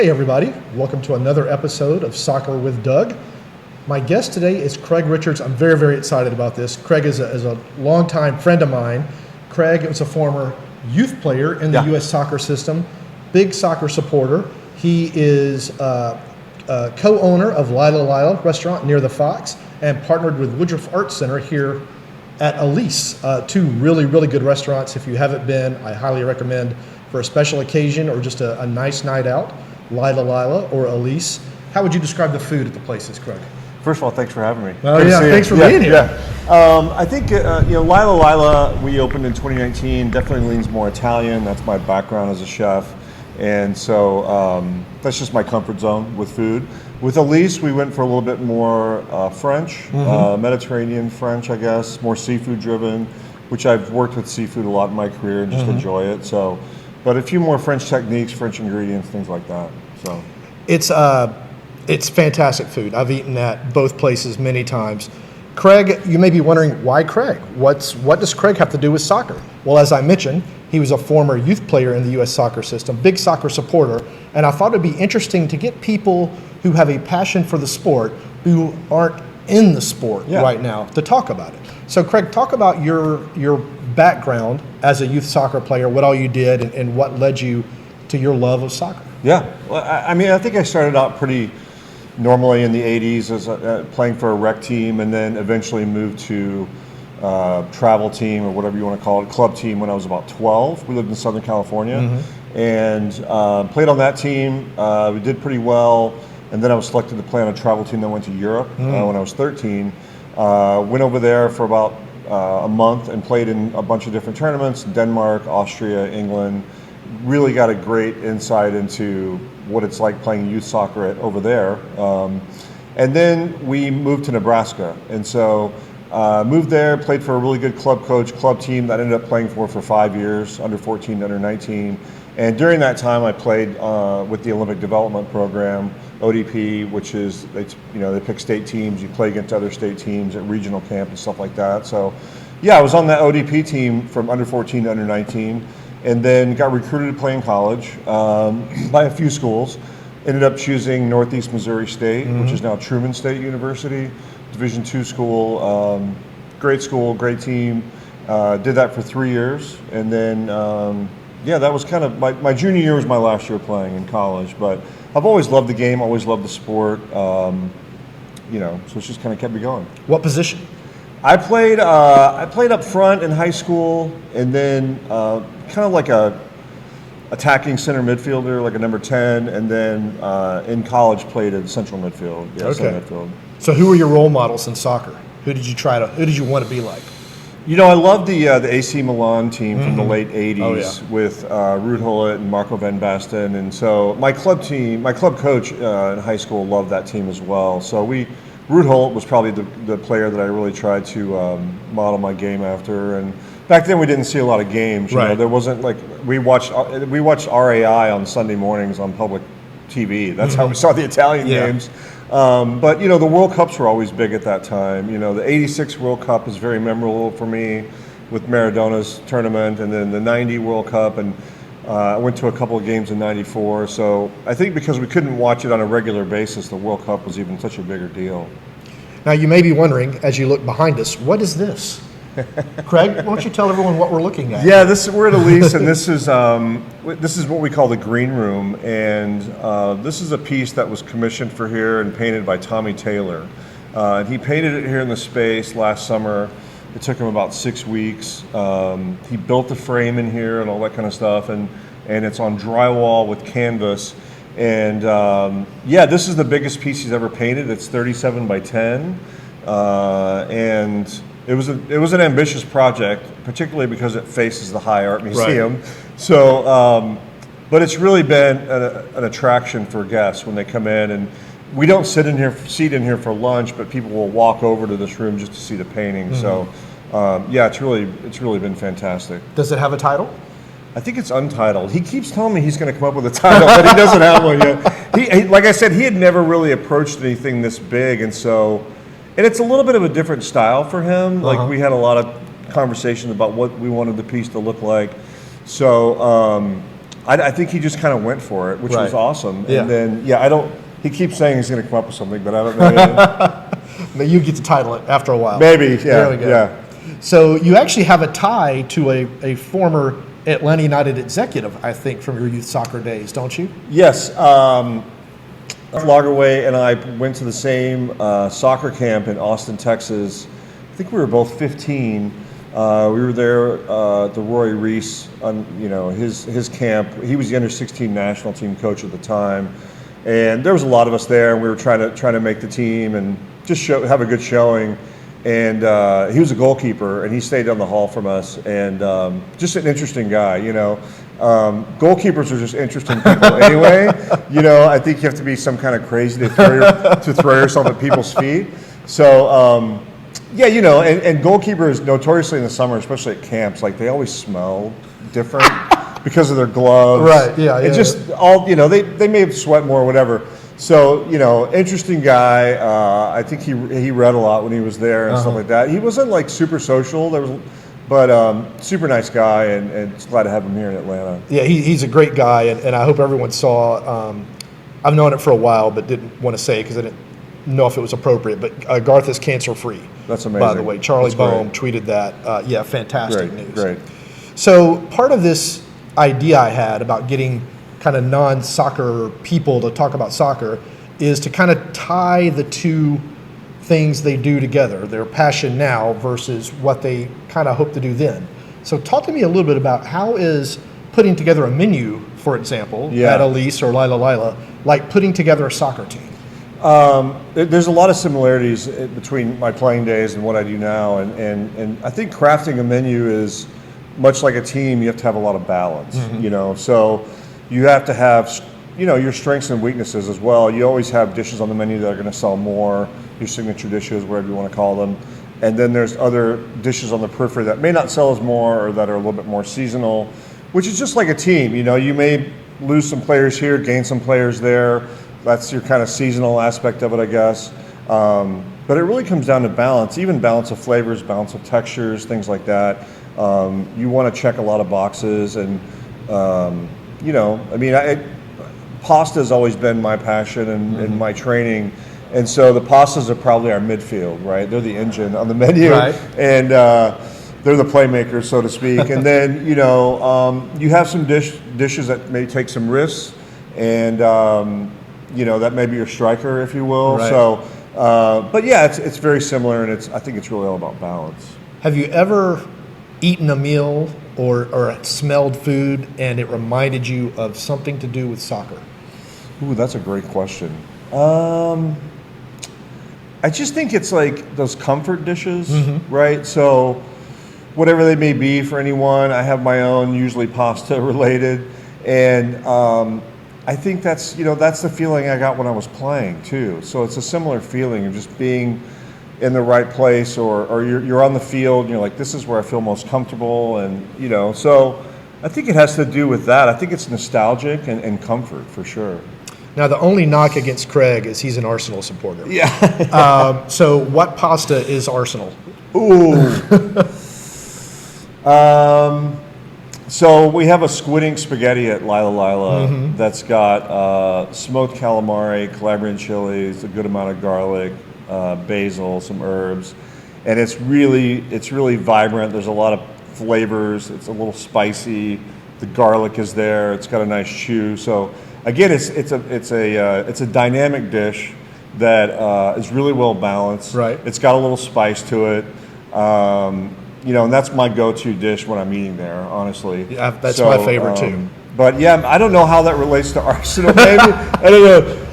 Hey everybody, welcome to another episode of Soccer with Doug. My guest today is Craig Richards. I'm very, very excited about this. Craig is a longtime friend of mine. Craig is a former youth player in the U.S. soccer system, big soccer supporter. He is a co-owner of Lyla Lila restaurant near the Fox and partnered with Woodruff Arts Center here at Elise. Two really, really good restaurants. If you haven't been, I highly recommend for a special occasion or just a nice night out. Lyla Lila or Elise. How would you describe the food at the places, Craig? First of all, thanks for having me. Oh yeah, thanks for being here. I think Lyla Lila we opened in 2019. Definitely leans more Italian. That's my background as a chef, and so that's just my comfort zone with food. With Elise, we went for a little bit more French, Mediterranean French, I guess, more seafood driven, which I've worked with seafood a lot in my career and just enjoy it. So, but a few more French techniques, French ingredients, things like that. So it's fantastic food. I've eaten at both places many times. Craig, you may be wondering, why Craig? What does Craig have to do with soccer? Well, as I mentioned, he was a former youth player in the U.S. soccer system, big soccer supporter, and I thought it'd be interesting to get people who have a passion for the sport, who aren't in the sport right now, to talk about it. So Craig, talk about your background as a youth soccer player, what all you did, and what led you to your love of soccer. Yeah, well, I think I started out pretty normally in the 80s as playing for a rec team, and then eventually moved to travel team or whatever you want to call it, club team when I was about 12. We lived in Southern California and played on that team. We did pretty well, and then I was selected to play on a travel team that went to Europe when I was 13. Went over there for about a month and played in a bunch of different tournaments, Denmark, Austria, England. Really got a great insight into what it's like playing youth soccer over there. And then we moved to Nebraska. And so moved there, played for a really good club team that I ended up playing for 5 years, under 14, under 19. And during that time, I played with the Olympic Development Program, ODP, which is, they pick state teams, you play against other state teams at regional camp and stuff like that. So yeah, I was on that ODP team from under 14 to under 19. And then got recruited to play in college by a few schools. Ended up choosing Northeast Missouri State, which is now Truman State University, Division II school. Great school, great team. Did that for 3 years. And then, that was kind of, my junior year was my last year playing in college. But I've always loved the game, always loved the sport. So it's just kind of kept me going. What position? I played up front in high school, and then kind of like a attacking center midfielder, like a number 10, and then in college played at central midfield. Yeah, center midfield. So who were your role models in soccer? Who did you want to be like? I loved the AC Milan team from the late 80s with Ruud Gullit and Marco van Basten, and so my club coach in high school loved that team as well. So Ruud Gullit was probably the player that I really tried to model my game after. And back then we didn't see a lot of games. There wasn't like we watched RAI on Sunday mornings on public TV. That's how we saw the Italian games. But the World Cups were always big at that time. The '86 World Cup is very memorable for me with Maradona's tournament, and then the '90 World Cup, and I went to a couple of games in '94. So I think because we couldn't watch it on a regular basis, the World Cup was even such a bigger deal. Now you may be wondering, as you look behind us, what is this? Craig, why don't you tell everyone what we're looking at? Yeah, we're at Elise, and this is what we call the green room, and this is a piece that was commissioned for here and painted by Tommy Taylor. And he painted it here in the space last summer. It took him about 6 weeks. He built the frame in here and all that kind of stuff, and it's on drywall with canvas. And this is the biggest piece he's ever painted. It's 37 by 10, and it was an ambitious project, particularly because it faces the High Art Museum. Right. So, but it's really been an attraction for guests when they come in, and we don't sit in here for lunch, but people will walk over to this room just to see the painting. So, it's really been fantastic. Does it have a title? I think it's untitled. He keeps telling me he's going to come up with a title, but he doesn't have one yet. He, like I said, he had never really approached anything this big, and it's a little bit of a different style for him. Like we had a lot of conversations about what we wanted the piece to look like. So I think he just kind of went for it, which was awesome. Yeah. And then, he keeps saying he's going to come up with something, but I don't know. You get to title it after a while. Maybe, yeah. There we go. Yeah. So you actually have a tie to a former Atlanta United executive, I think, from your youth soccer days, don't you? Yes. Lagerway and I went to the same soccer camp in Austin, Texas. I think we were both 15. We were there at the Roy Reese, his camp. He was the under-16 national team coach at the time, and there was a lot of us there. And we were trying to make the team and just have a good showing. And he was a goalkeeper, and he stayed down the hall from us. And just an interesting guy, Goalkeepers are just interesting people anyway. I think you have to be some kind of crazy to throw yourself at people's feet. So. And goalkeepers notoriously in the summer, especially at camps, like they always smell different because of their gloves. Right. Yeah. It just all they may have sweat more or whatever. So interesting guy. I think he read a lot when he was there and stuff like that. He wasn't like super social. But super nice guy, and just glad to have him here in Atlanta. Yeah, he's a great guy, and I hope everyone saw. I've known it for a while, but didn't want to say it because I didn't know if it was appropriate. But Garth is cancer-free. That's amazing. By the way, Charlie Boehm tweeted that. Fantastic news. Great. So part of this idea I had about getting kind of non-soccer people to talk about soccer is to kind of tie the two things they do together, their passion now versus what they kind of hope to do then. So talk to me a little bit about how is putting together a menu, for example, at Elise or Lyla Lila, like putting together a soccer team? There's a lot of similarities between my playing days and what I do now, and I think crafting a menu is much like a team. You have to have a lot of balance, so you have to have your strengths and weaknesses as well. You always have dishes on the menu that are going to sell more, your signature dishes, whatever you want to call them, and then there's other dishes on the periphery that may not sell as more or that are a little bit more seasonal, which is just like a team. You may lose some players here, gain some players there. That's your kind of seasonal aspect of it, I guess. But it really comes down to balance, even balance of flavors, balance of textures, things like that. You want to check a lot of boxes, and pasta has always been my passion and my training, and so the pastas are probably our midfield, right? They're the engine on the menu, right. And they're the playmakers, so to speak. And then you have some dishes that may take some risks, and that may be your striker, if you will. Right. So, but yeah, it's very similar, and I think it's really all about balance. Have you ever eaten a meal or smelled food and it reminded you of something to do with soccer? Ooh, that's a great question. I just think it's like those comfort dishes, right? So whatever they may be for anyone, I have my own, usually pasta related, and I think that's the feeling I got when I was playing too. So it's a similar feeling of just being in the right place, or you're on the field and you're like, this is where I feel most comfortable, and so I think it has to do with that. I think it's nostalgic and comfort for sure. Now, the only knock against Craig is he's an Arsenal supporter. Yeah. So what pasta is Arsenal? Ooh. So we have a squid ink spaghetti at Lyla Lila that's got smoked calamari, Calabrian chilies, a good amount of garlic, basil, some herbs, and it's really vibrant. There's a lot of flavors. It's a little spicy. The garlic is there. It's got a nice chew. So again, it's a dynamic dish that is really well balanced. Right. It's got a little spice to it. And that's my go-to dish when I'm eating there, honestly. Yeah, that's my favorite too. But yeah, I don't know how that relates to Arsenal. Maybe I don't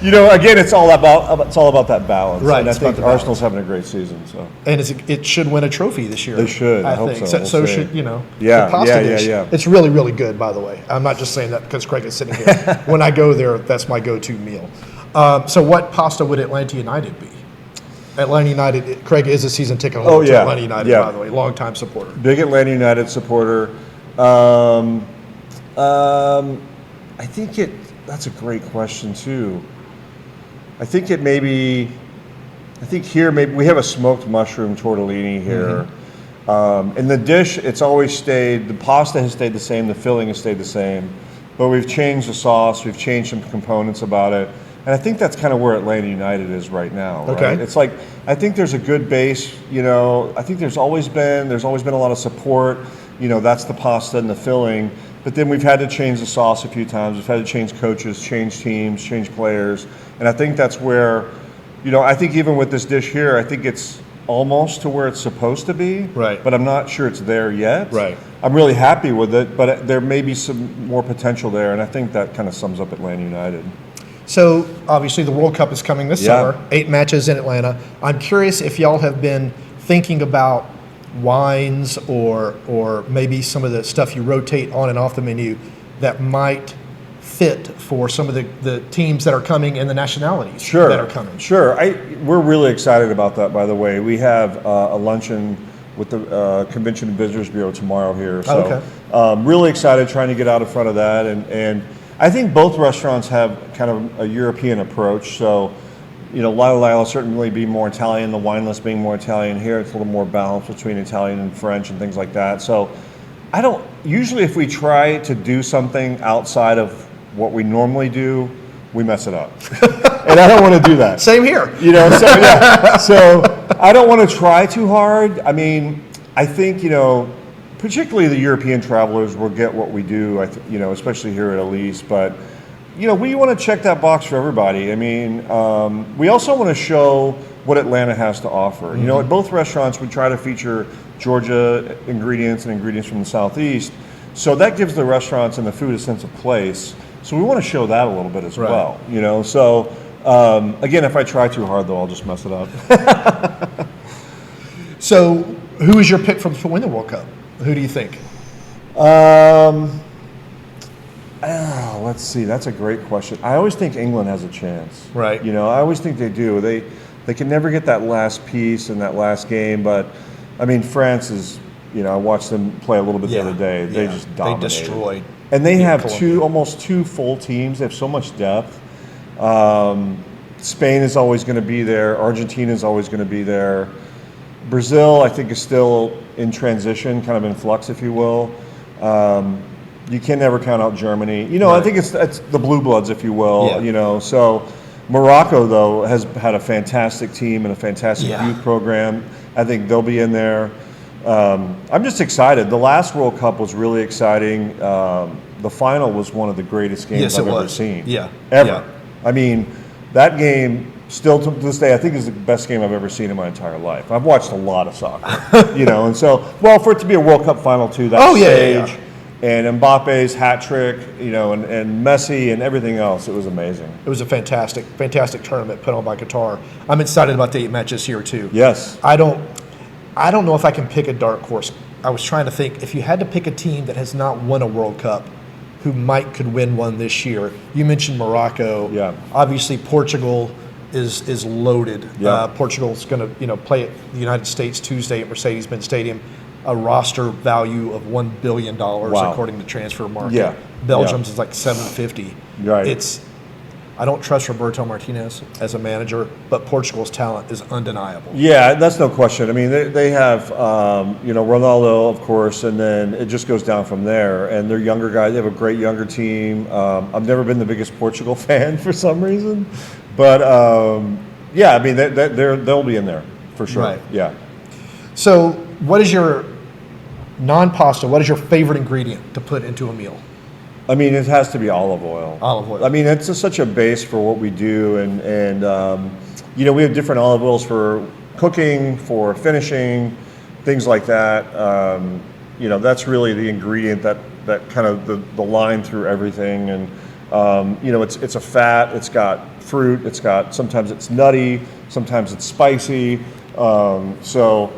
know. Again, it's all about that balance. Right. And I think Arsenal's having a great season. So. And it should win a trophy this year. They should. I hope think. so. So should Yeah. The pasta dish. Yeah. It's really, really good, by the way. I'm not just saying that because Craig is sitting here. When I go there, that's my go-to meal. So what pasta would Atlanta United be? Atlanta United, Craig is a season ticket holder to Atlanta United, by the way, longtime supporter. Big Atlanta United supporter. I think that's a great question too. I think here maybe we have a smoked mushroom tortellini here. And the dish, the pasta has stayed the same, the filling has stayed the same. but we've changed the sauce, we've changed some components about it. And I think that's kind of where Atlanta United is right now, right? Okay. It's like, I think there's a good base, you know, I think there's always been a lot of support, you know, that's the pasta and the filling, but then we've had to change the sauce a few times, we've had to change coaches, change teams, change players, and I think that's where, you know, I think even with this dish here, I think it's almost to where it's supposed to be, Right. but I'm not sure it's there yet. Right. I'm really happy with it, but there may be some more potential there, and I think that kind of sums up Atlanta United. So obviously the World Cup is coming this Yeah. summer, 8 matches in Atlanta. I'm curious if y'all have been thinking about wines or maybe some of the stuff you rotate on and off the menu that might fit for some of the teams that are coming and the nationalities that are coming. Sure. We're really excited about that, by the way. We have a luncheon with the Convention and Visitors Bureau tomorrow here. So really excited, trying to get out in front of that. And I think both restaurants have kind of a European approach. So, you know, Lyla Lila certainly be more Italian, the wine list being more Italian. Here it's a little more balanced between Italian and French and things like that. So usually if we try to do something outside of what we normally do, we mess it up. And I don't want to do that. Same here. You know, so yeah. So I don't want to try too hard. I mean, I think, you know, particularly the European travelers will get what we do, you know, especially here at Elise. But, you know, we want to check that box for everybody. I mean, we also want to show what Atlanta has to offer. Mm-hmm. You know, at both restaurants, we try to feature Georgia ingredients and ingredients from the Southeast. So that gives the restaurants and the food a sense of place. So we want to show that a little bit as well, you know. So, again, if I try too hard, though, I'll just mess it up. So who is your pick to win the World Cup? Who do you think? Let's see. That's a great question. I always think England has a chance. Right. You know, I always think they do. They can never get that last piece in that last game. But, I mean, France is, you know, I watched them play a little bit the other day. They just dominated. They destroyed. And they have almost two full teams. They have so much depth. Spain is always going to be there. Argentina is always going to be there. Brazil, I think, is still in transition, kind of in flux, if you will. You can never count out Germany. You know, I think it's the blue bloods, if you will. Yeah. You know, so Morocco, though, has had a fantastic team and a fantastic youth program. I think they'll be in there. I'm just excited. The last World Cup was really exciting. The final was one of the greatest games I've ever seen. Yeah. Ever. Yeah. I mean, that game, still to this day, I think is the best game I've ever seen in my entire life. I've watched a lot of soccer, you know, and so, well, for it to be a World Cup final too, that stage, and Mbappe's hat trick, you know, and Messi and everything else, it was amazing. It was a fantastic tournament put on by Qatar. I'm excited about the 8 matches here too. Yes. I don't know if I can pick a dark horse. I was trying to think, if you had to pick a team that has not won a World Cup, who could win one this year. You mentioned Morocco. Yeah. Obviously, Portugal is loaded. Yeah. Portugal's going to play at the United States Tuesday at Mercedes-Benz Stadium. A roster value of $1 billion according to Transfer Market. Yeah. Belgium's is like $750. Right. I don't trust Roberto Martinez as a manager, but Portugal's talent is undeniable. Yeah, that's no question. I mean, they have, you know, Ronaldo, of course, and then it just goes down from there. And they're younger guys. They have a great younger team. I've never been the biggest Portugal fan for some reason. But, yeah, I mean, they'll be in there for sure. Right. Yeah. So what is your non-pasta, what is your favorite ingredient to put into a meal? I mean, it has to be olive oil. Olive oil. I mean, it's such a base for what we do, and you know, we have different olive oils for cooking, for finishing, things like that. You know, that's really the ingredient that kind of the line through everything. And you know, it's a fat. It's got fruit. Sometimes it's nutty. Sometimes it's spicy. So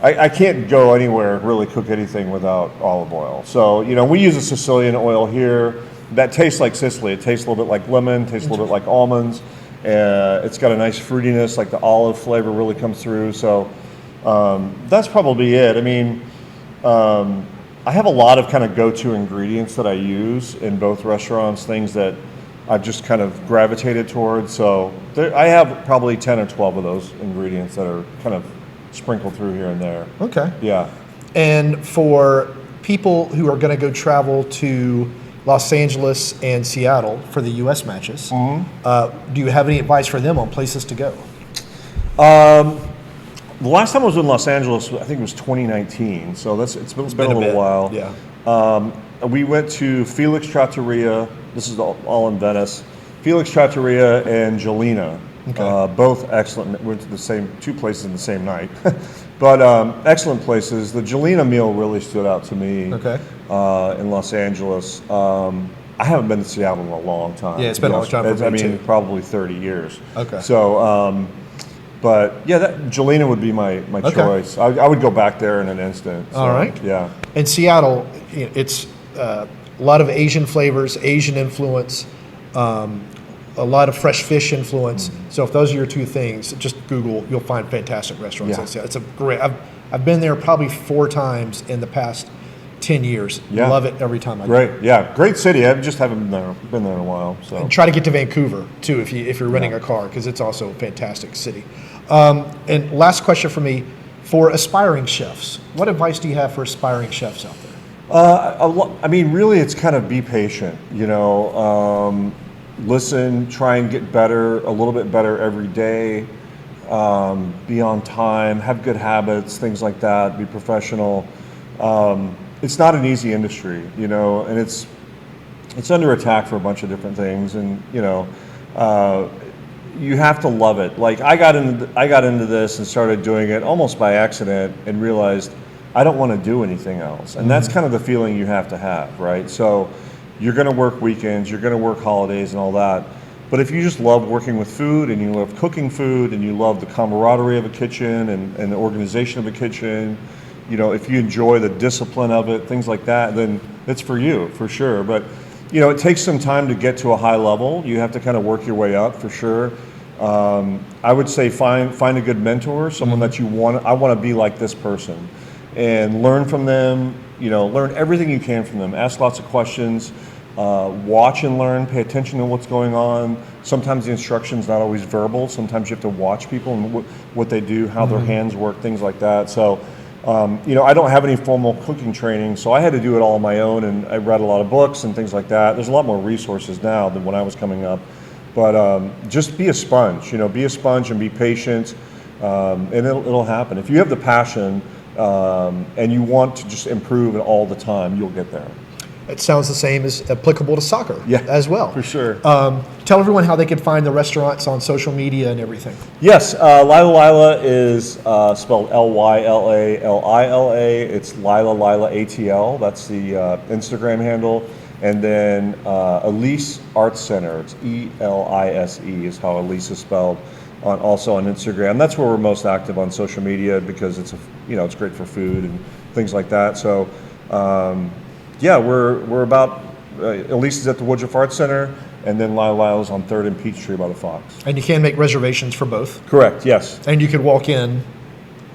I can't go anywhere, really cook anything without olive oil. So, you know, we use a Sicilian oil here that tastes like Sicily. It tastes a little bit like lemon, tastes a little bit like almonds. It's got a nice fruitiness, like the olive flavor really comes through. So that's probably it. I mean, I have a lot of kind of go-to ingredients that I use in both restaurants, things that I've just kind of gravitated towards. So I have probably 10 or 12 of those ingredients that are kind of sprinkled through here and there. Okay. Yeah. And for people who are going to go travel to Los Angeles and Seattle for the U.S. matches. Do you have any advice for them on places to go? The last time I was in Los Angeles, I think it was 2019, so it's been a little while. Yeah. We went to Felix Trattoria. This is all in Venice. Felix Trattoria and Jelena. Okay. Both excellent. Went to the same two places in the same night, but excellent places. The Jelena meal really stood out to me. Okay. In Los Angeles. I haven't been to Seattle in a long time. Yeah, it's been a long time for me too. Probably 30 years. Okay. So, but yeah, that Jelena would be my choice. I would go back there in an instant. So, all right. Yeah. In Seattle, it's a lot of Asian flavors, Asian influence, a lot of fresh fish influence. So if those are your two things, just Google. You'll find fantastic restaurants. Yeah. It's a great. I've been there probably 4 times in the past 10 years. Yeah. Love it every time I go. Great. Yeah. Great city. I just haven't been there in a while. So. And try to get to Vancouver too if you're renting a car, because it's also a fantastic city. And last question for me, for aspiring chefs, what advice do you have for aspiring chefs out there? I mean, really, it's kind of be patient. Listen, try and get better, a little bit better every day. Be on time, have good habits, things like that. Be professional. It's not an easy industry, and it's under attack for a bunch of different things, and you have to love it. Like I got into this and started doing it almost by accident, and realized I don't want to do anything else, and that's kind of the feeling you have to have, right? So you're going to work weekends, you're going to work holidays and all that. But if you just love working with food, and you love cooking food, and you love the camaraderie of a kitchen and the organization of a kitchen, if you enjoy the discipline of it, things like that, then it's for you, for sure. But, it takes some time to get to a high level. You have to kind of work your way up, for sure. I would say find a good mentor, someone that I want to be like this person, and learn from them, learn everything you can from them. Ask lots of questions. Watch and learn, pay attention to what's going on. Sometimes the instruction's not always verbal. Sometimes you have to watch people and what they do, how their hands work, things like that. So, I don't have any formal cooking training, so I had to do it all on my own, and I read a lot of books and things like that. There's a lot more resources now than when I was coming up. But just be a sponge, be a sponge and be patient, and it'll happen. If you have the passion and you want to just improve it all the time, you'll get there. It sounds the same as applicable to soccer as well. For sure. Tell everyone how they can find the restaurants on social media and everything. Yes, Lyla Lila is spelled Lyla. It's Lyla Lila ATL. That's the Instagram handle. And then Elise Arts Center. It's ELISE is how Elise is spelled. Also on Instagram. That's where we're most active on social media, because it's it's great for food and things like that. So. Yeah, we're about, Elise is at the Woodruff Arts Center, and then Lyla is on 3rd and Peachtree by the Fox. And you can make reservations for both? Correct, yes. And you could walk in?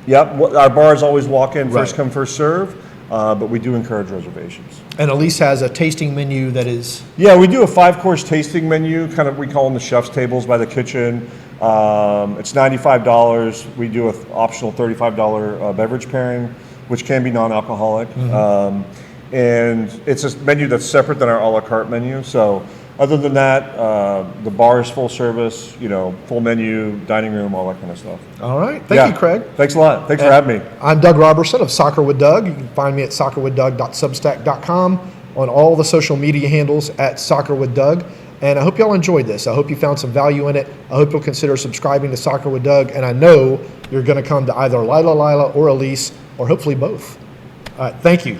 Yep, our bars always walk in, first come, first serve, but we do encourage reservations. And Elise has a tasting menu that is? Yeah, we do a 5-course tasting menu, kind of, we call them the chef's tables by the kitchen. It's $95. We do an optional $35 beverage pairing, which can be non-alcoholic. And it's a menu that's separate than our a la carte menu. So other than that, the bar is full service, full menu, dining room, all that kind of stuff. All right. Thank you, Craig. Thanks a lot. Thanks for having me. I'm Doug Roberson of Soccer with Doug. You can find me at soccerwithdoug.substack.com, on all the social media handles at Soccer with Doug. And I hope y'all enjoyed this. I hope you found some value in it. I hope you'll consider subscribing to Soccer with Doug. And I know you're going to come to either Lyla Lila or Elise, or hopefully both. All right. Thank you.